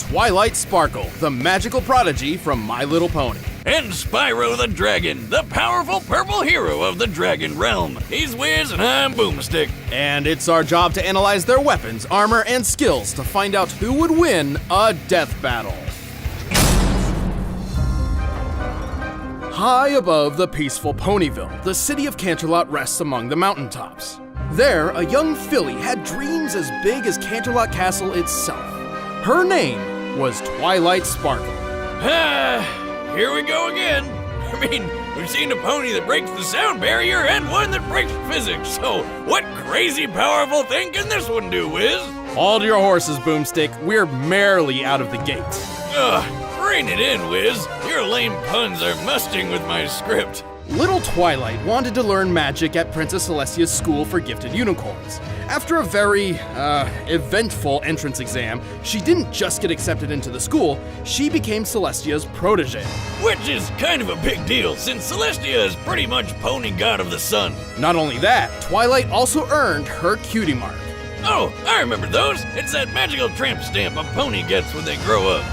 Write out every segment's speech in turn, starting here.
Twilight Sparkle, the magical prodigy from My Little Pony. And Spyro the Dragon, the powerful purple hero of the Dragon Realm. He's Wiz and I'm Boomstick. And it's our job to analyze their weapons, armor, and skills to find out who would win a death battle. High above the peaceful Ponyville, the city of Canterlot rests among the mountaintops. There, a young filly had dreams as big as Canterlot Castle itself. Her name was Twilight Sparkle. Here we go again. I mean, we've seen a pony that breaks the sound barrier and one that breaks physics, so what crazy powerful thing can this one do, Wiz? Hold your horses, Boomstick. We're merely out of the gate. Rein it in, Wiz. Your lame puns are musting with my script. Little Twilight wanted to learn magic at Princess Celestia's School for Gifted Unicorns. After a very, eventful entrance exam, she didn't just get accepted into the school, she became Celestia's protege. Which is kind of a big deal, since Celestia is pretty much pony god of the sun. Not only that, Twilight also earned her cutie mark. Oh, I remember those. It's that magical tramp stamp a pony gets when they grow up.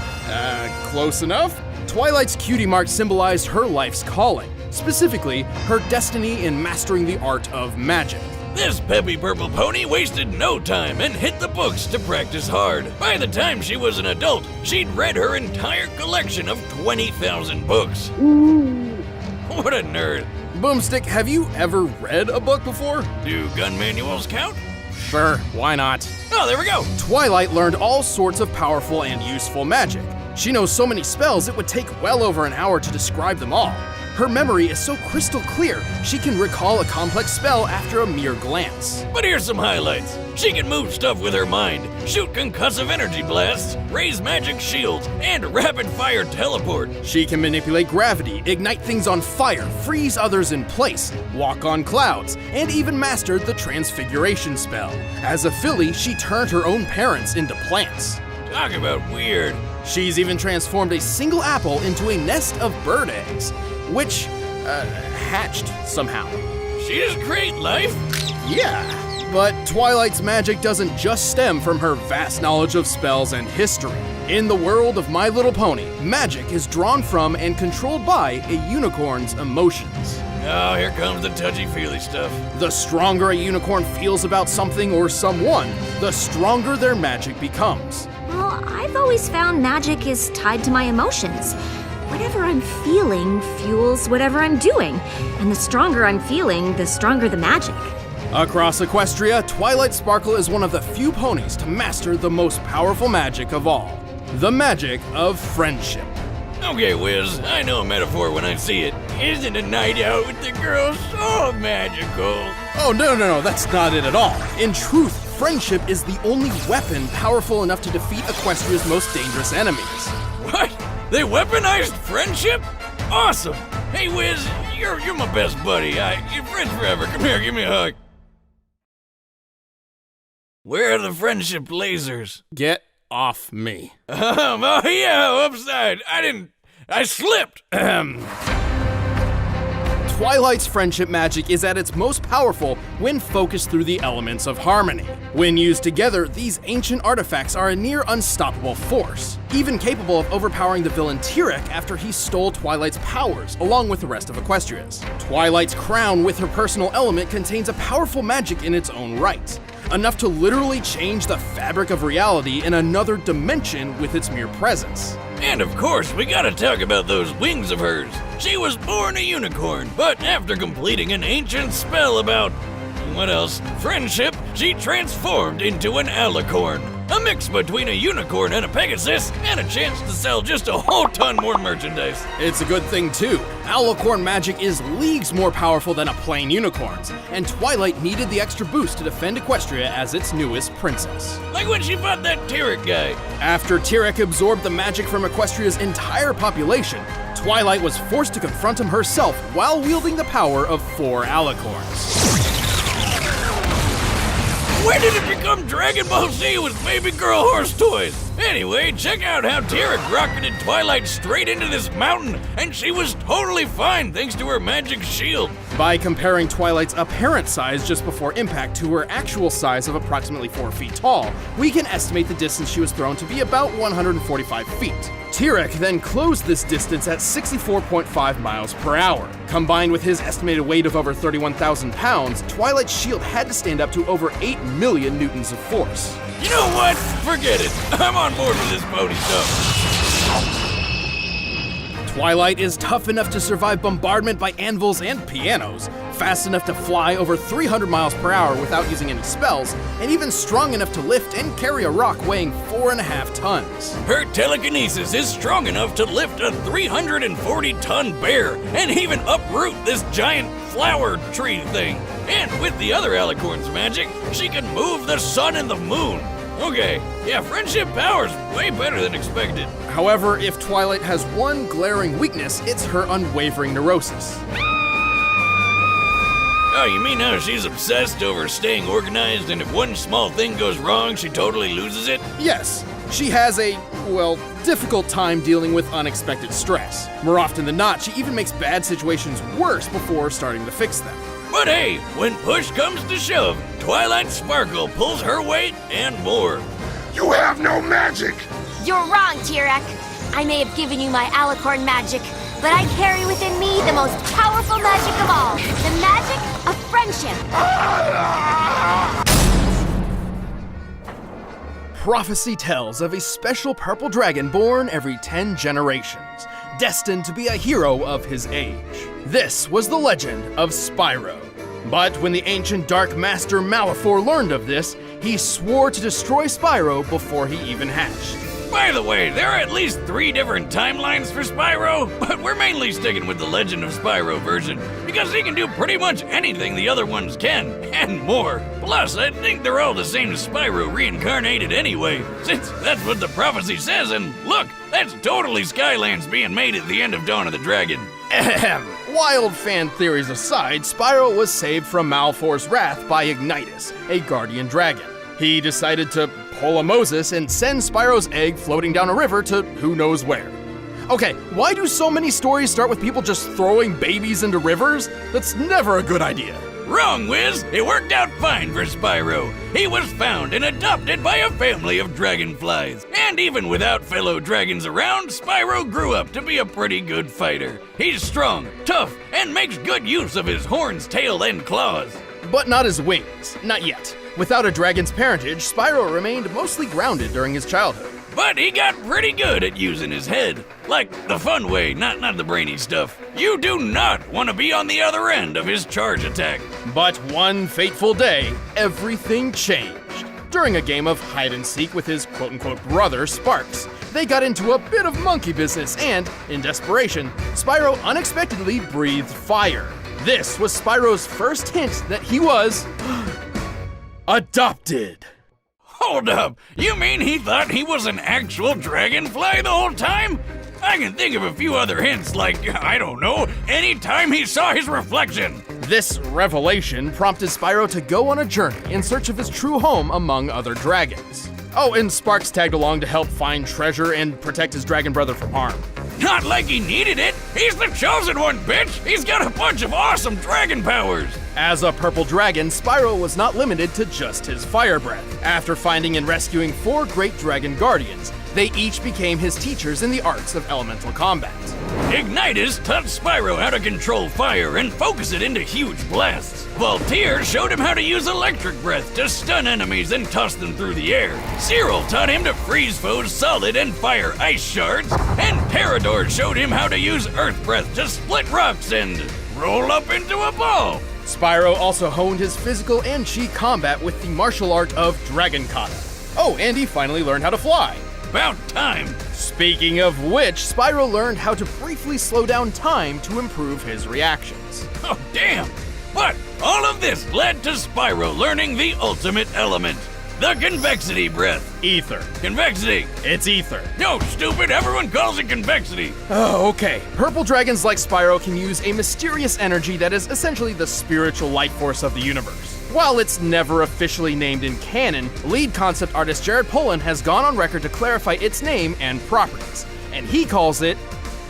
Close enough. Twilight's cutie mark symbolized her life's calling, specifically her destiny in mastering the art of magic. This peppy purple pony wasted no time and hit the books to practice hard. By the time she was an adult, she'd read her entire collection of 20,000 books. What a nerd. Boomstick, have you ever read a book before? Do gun manuals count? Sure, why not? Oh, there we go. Twilight learned all sorts of powerful and useful magic. She knows so many spells it would take well over an hour to describe them all. Her memory is so crystal clear, she can recall a complex spell after a mere glance. But here's some highlights. She can move stuff with her mind, shoot concussive energy blasts, raise magic shields, and rapid-fire teleport. She can manipulate gravity, ignite things on fire, freeze others in place, walk on clouds, and even mastered the transfiguration spell. As a filly, she turned her own parents into plants. Talk about weird. She's even transformed a single apple into a nest of bird eggs, which, hatched somehow. She just create life? Yeah, but Twilight's magic doesn't just stem from her vast knowledge of spells and history. In the world of My Little Pony, magic is drawn from and controlled by a unicorn's emotions. Oh, here comes the touchy-feely stuff. The stronger a unicorn feels about something or someone, the stronger their magic becomes. Well, I've always found magic is tied to my emotions. Whatever I'm feeling fuels whatever I'm doing, and the stronger I'm feeling, the stronger the magic. Across Equestria, Twilight Sparkle is one of the few ponies to master the most powerful magic of all, the magic of friendship. Okay, Wiz, I know a metaphor when I see it. Isn't a night out with the girls so magical? Oh, no, that's not it at all. In truth, friendship is the only weapon powerful enough to defeat Equestria's most dangerous enemies. What? They weaponized friendship? Awesome! Hey, Wiz, you're my best buddy. You're friends forever. Come here, give me a hug. Where are the friendship lasers? Get off me. Oh yeah, upside. I slipped. Twilight's friendship magic is at its most powerful when focused through the elements of harmony. When used together, these ancient artifacts are a near unstoppable force, even capable of overpowering the villain Tyrek after he stole Twilight's powers, along with the rest of Equestria's. Twilight's crown with her personal element contains a powerful magic in its own right, enough to literally change the fabric of reality in another dimension with its mere presence. And of course, we gotta talk about those wings of hers. She was born a unicorn, but after completing an ancient spell about, what else? Friendship, she transformed into an alicorn. A mix between a unicorn and a pegasus, and a chance to sell just a whole ton more merchandise. It's a good thing too. Alicorn magic is leagues more powerful than a plain unicorn's, and Twilight needed the extra boost to defend Equestria as its newest princess. Like when she fought that Tyrek guy. After Tyrek absorbed the magic from Equestria's entire population, Twilight was forced to confront him herself while wielding the power of 4 alicorns. When did it become Dragon Ball Z with baby girl horse toys? Anyway, check out how Tira rocketed Twilight straight into this mountain, and she was totally fine thanks to her magic shield. By comparing Twilight's apparent size just before impact to her actual size of approximately 4 feet tall, we can estimate the distance she was thrown to be about 145 feet. Tirek then closed this distance at 64.5 miles per hour. Combined with his estimated weight of over 31,000 pounds, Twilight's shield had to stand up to over 8 million newtons of force. You know what? Forget it. I'm on board with this pony stuff. Twilight is tough enough to survive bombardment by anvils and pianos, fast enough to fly over 300 miles per hour without using any spells, and even strong enough to lift and carry a rock weighing 4.5 tons. Her telekinesis is strong enough to lift a 340-ton bear and even uproot this giant flower tree thing. And with the other Alicorn's magic, she can move the sun and the moon. Okay, yeah, friendship power's way better than expected. However, if Twilight has one glaring weakness, it's her unwavering neurosis. Oh, you mean how she's obsessed over staying organized, and if one small thing goes wrong, she totally loses it? Yes, she has a, well, difficult time dealing with unexpected stress. More often than not, she even makes bad situations worse before starting to fix them. But hey, when push comes to shove, Twilight Sparkle pulls her weight and more. You have no magic! You're wrong, Tirek. I may have given you my Alicorn magic, but I carry within me the most powerful magic of all, the magic of friendship. Prophecy tells of a special purple dragon born every 10 generations, destined to be a hero of his age. This was the legend of Spyro. But when the ancient Dark Master Malefor learned of this, he swore to destroy Spyro before he even hatched. By the way, there are at least 3 different timelines for Spyro, but we're mainly sticking with the Legend of Spyro version, because he can do pretty much anything the other ones can, and more. Plus, I think they're all the same Spyro reincarnated anyway, since that's what the prophecy says, and look, that's totally Skylands being made at the end of Dawn of the Dragon. Ahem. Wild fan theories aside, Spyro was saved from Malefor's wrath by Ignitus, a guardian dragon. He decided to pull a Moses and send Spyro's egg floating down a river to who knows where. Okay, why do so many stories start with people just throwing babies into rivers? That's never a good idea. Wrong, Wiz! It worked out fine for Spyro. He was found and adopted by a family of dragonflies. And even without fellow dragons around, Spyro grew up to be a pretty good fighter. He's strong, tough, and makes good use of his horns, tail, and claws. But not his wings. Not yet. Without a dragon's parentage, Spyro remained mostly grounded during his childhood. But he got pretty good at using his head. Like the fun way, not the brainy stuff. You do not want to be on the other end of his charge attack. But one fateful day, everything changed. During a game of hide-and-seek with his quote-unquote brother, Sparks, they got into a bit of monkey business and, in desperation, Spyro unexpectedly breathed fire. This was Spyro's first hint that he was adopted. Hold up, you mean he thought he was an actual dragonfly the whole time? I can think of a few other hints, like, I don't know, anytime he saw his reflection. This revelation prompted Spyro to go on a journey in search of his true home among other dragons. Oh, and Sparks tagged along to help find treasure and protect his dragon brother from harm. Not like he needed it. He's the chosen one, bitch. He's got a bunch of awesome dragon powers. As a purple dragon, Spyro was not limited to just his fire breath. After finding and rescuing 4 great dragon guardians, they each became his teachers in the arts of elemental combat. Ignitus taught Spyro how to control fire and focus it into huge blasts. Voltaire showed him how to use electric breath to stun enemies and toss them through the air. Cyril taught him to freeze foes solid and fire ice shards. And Parador showed him how to use earth breath to split rocks and roll up into a ball. Spyro also honed his physical and chi combat with the martial art of Dragon Kata. Oh, and he finally learned how to fly. About time. Speaking of which, Spyro learned how to briefly slow down time to improve his reactions. Oh, damn. But all of this led to Spyro learning the ultimate element, the convexity breath. Ether. Convexity. It's ether. No, stupid, everyone calls it convexity. Oh, okay. Purple dragons like Spyro can use a mysterious energy that is essentially the spiritual life force of the universe. While it's never officially named in canon, lead concept artist Jared Polin has gone on record to clarify its name and properties, and he calls it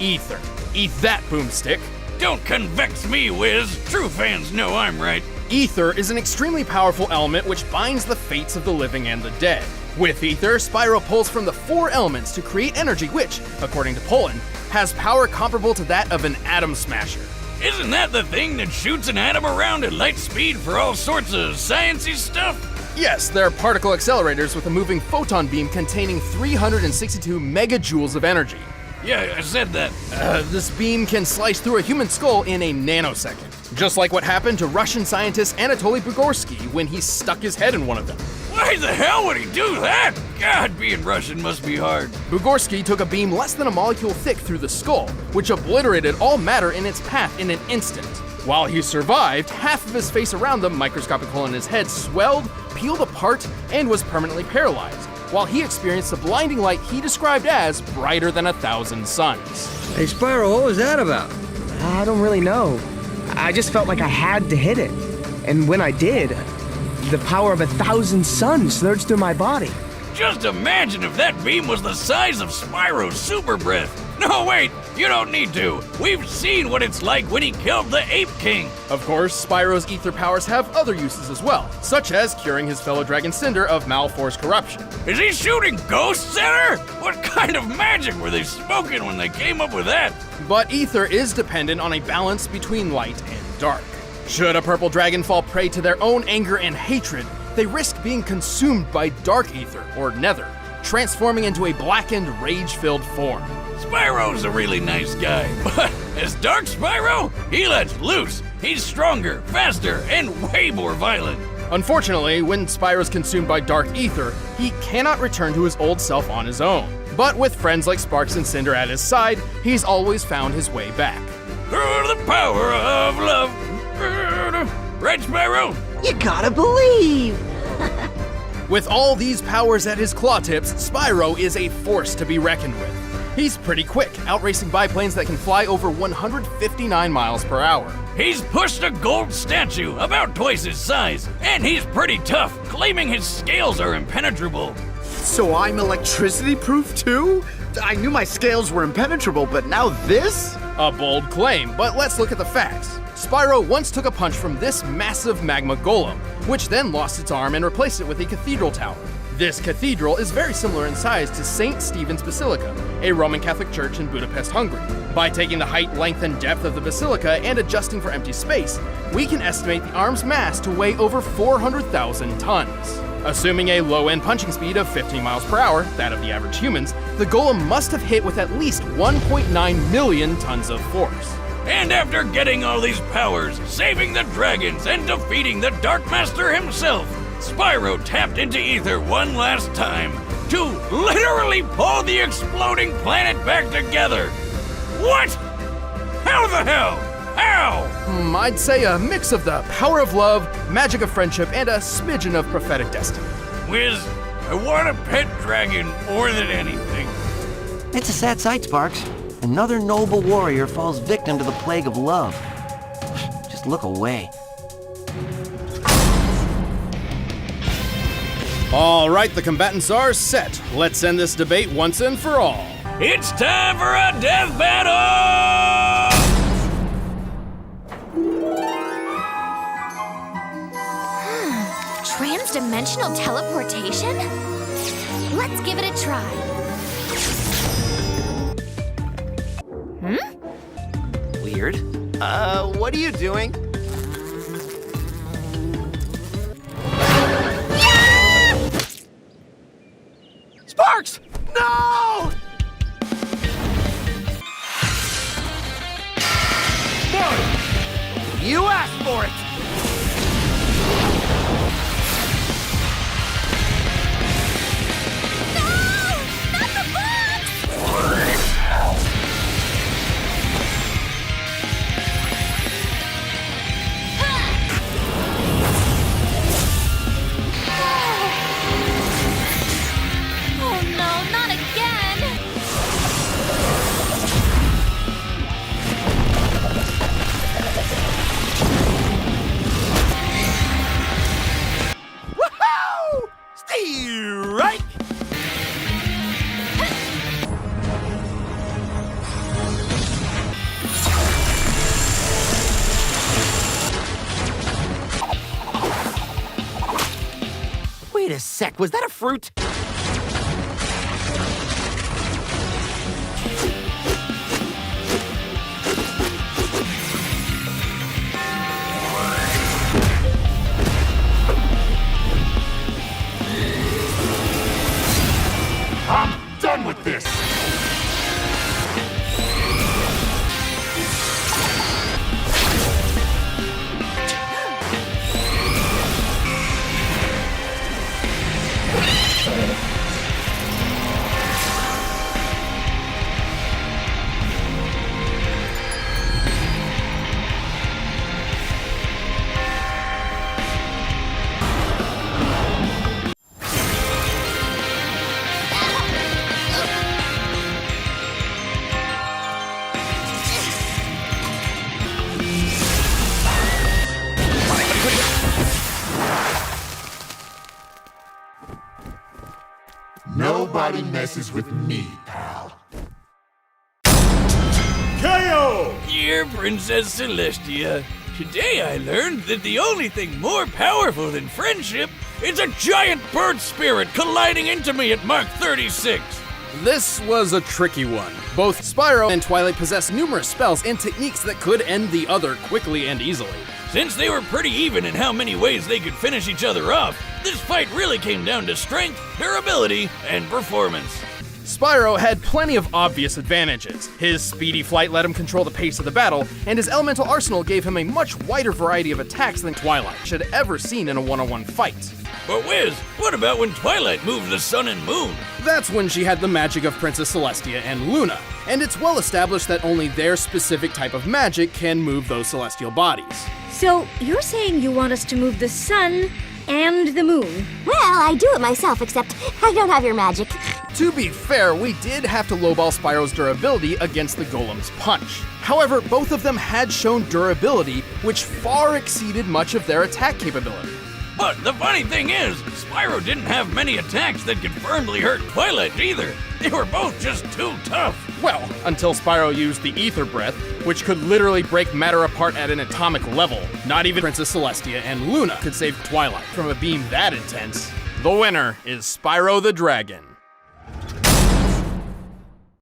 Ether. Eat that, boomstick. Don't convex me, Wiz. True fans know I'm right. Ether is an extremely powerful element which binds the fates of the living and the dead. With Ether, Spyro pulls from the 4 elements to create energy which, according to Polin, has power comparable to that of an atom smasher. Isn't that the thing that shoots an atom around at light speed for all sorts of sciencey stuff? Yes, they're particle accelerators with a moving photon beam containing 362 megajoules of energy. Yeah, I said that. This beam can slice through a human skull in a nanosecond, just like what happened to Russian scientist Anatoly Bugorsky when he stuck his head in one of them. Why the hell would he do that? God, being Russian must be hard. Bugorsky took a beam less than a molecule thick through the skull, which obliterated all matter in its path in an instant. While he survived, half of his face around the microscopic hole in his head swelled, peeled apart, and was permanently paralyzed, while he experienced a blinding light he described as brighter than 1,000 suns. Hey, Spyro, what was that about? I don't really know. I just felt like I had to hit it. And when I did, the power of 1,000 suns surged through my body. Just imagine if that beam was the size of Spyro's super breath. No, wait, you don't need to. We've seen what it's like when he killed the Ape King. Of course, Spyro's ether powers have other uses as well, such as curing his fellow dragon Cinder of Malfor's corruption. Is he shooting ghosts at her? What kind of magic were they smoking when they came up with that? But ether is dependent on a balance between light and dark. Should a purple dragon fall prey to their own anger and hatred, they risk being consumed by dark ether, or nether, transforming into a blackened, rage-filled form. Spyro's a really nice guy, but as Dark Spyro, he lets loose. He's stronger, faster, and way more violent. Unfortunately, when Spyro's consumed by dark ether, he cannot return to his old self on his own. But with friends like Sparks and Cinder at his side, he's always found his way back. Through the power of love. Right, Spyro? You gotta believe! With all these powers at his claw tips, Spyro is a force to be reckoned with. He's pretty quick, outracing biplanes that can fly over 159 miles per hour. He's pushed a gold statue about twice his size, and he's pretty tough, claiming his scales are impenetrable. So I'm electricity-proof too? I knew my scales were impenetrable, but now this? A bold claim, but let's look at the facts. Spyro once took a punch from this massive magma golem, which then lost its arm and replaced it with a cathedral tower. This cathedral is very similar in size to St. Stephen's Basilica, a Roman Catholic church in Budapest, Hungary. By taking the height, length, and depth of the basilica and adjusting for empty space, we can estimate the arm's mass to weigh over 400,000 tons. Assuming a low-end punching speed of 15 miles per hour, that of the average humans, the golem must have hit with at least 1.9 million tons of force. And after getting all these powers, saving the dragons, and defeating the Dark Master himself, Spyro tapped into ether one last time to literally pull the exploding planet back together. What? How the hell? How? I'd say a mix of the power of love, magic of friendship, and a smidgen of prophetic destiny. Wiz, I want a pet dragon more than anything. It's a sad sight, Sparks. Another noble warrior falls victim to the plague of love. Just look away. All right, the combatants are set. Let's end this debate once and for all. It's time for a death battle! Transdimensional teleportation? Let's give it a try. Weird. What are you doing? Sparks! No! Sport! You asked for it! Wait a sec, was that a fruit? I'm done with this! Nobody messes with me, pal. KO! Dear Princess Celestia, today I learned that the only thing more powerful than friendship is a giant bird spirit colliding into me at Mark 36. This was a tricky one. Both Spyro and Twilight possess numerous spells and techniques that could end the other quickly and easily. Since they were pretty even in how many ways they could finish each other off, this fight really came down to strength, durability, and performance. Spyro had plenty of obvious advantages. His speedy flight let him control the pace of the battle, and his elemental arsenal gave him a much wider variety of attacks than Twilight should have ever seen in a one-on-one fight. But Wiz, what about when Twilight moved the sun and moon? That's when she had the magic of Princess Celestia and Luna, and it's well established that only their specific type of magic can move those celestial bodies. So, you're saying you want us to move the sun and the moon? Well, I do it myself, except I don't have your magic. To be fair, we did have to lowball Spyro's durability against the Golem's punch. However, both of them had shown durability, which far exceeded much of their attack capability. But the funny thing is, Spyro didn't have many attacks that could firmly hurt Twilight either. They were both just too tough. Well, until Spyro used the Ether Breath, which could literally break matter apart at an atomic level. Not even Princess Celestia and Luna could save Twilight from a beam that intense. The winner is Spyro the Dragon.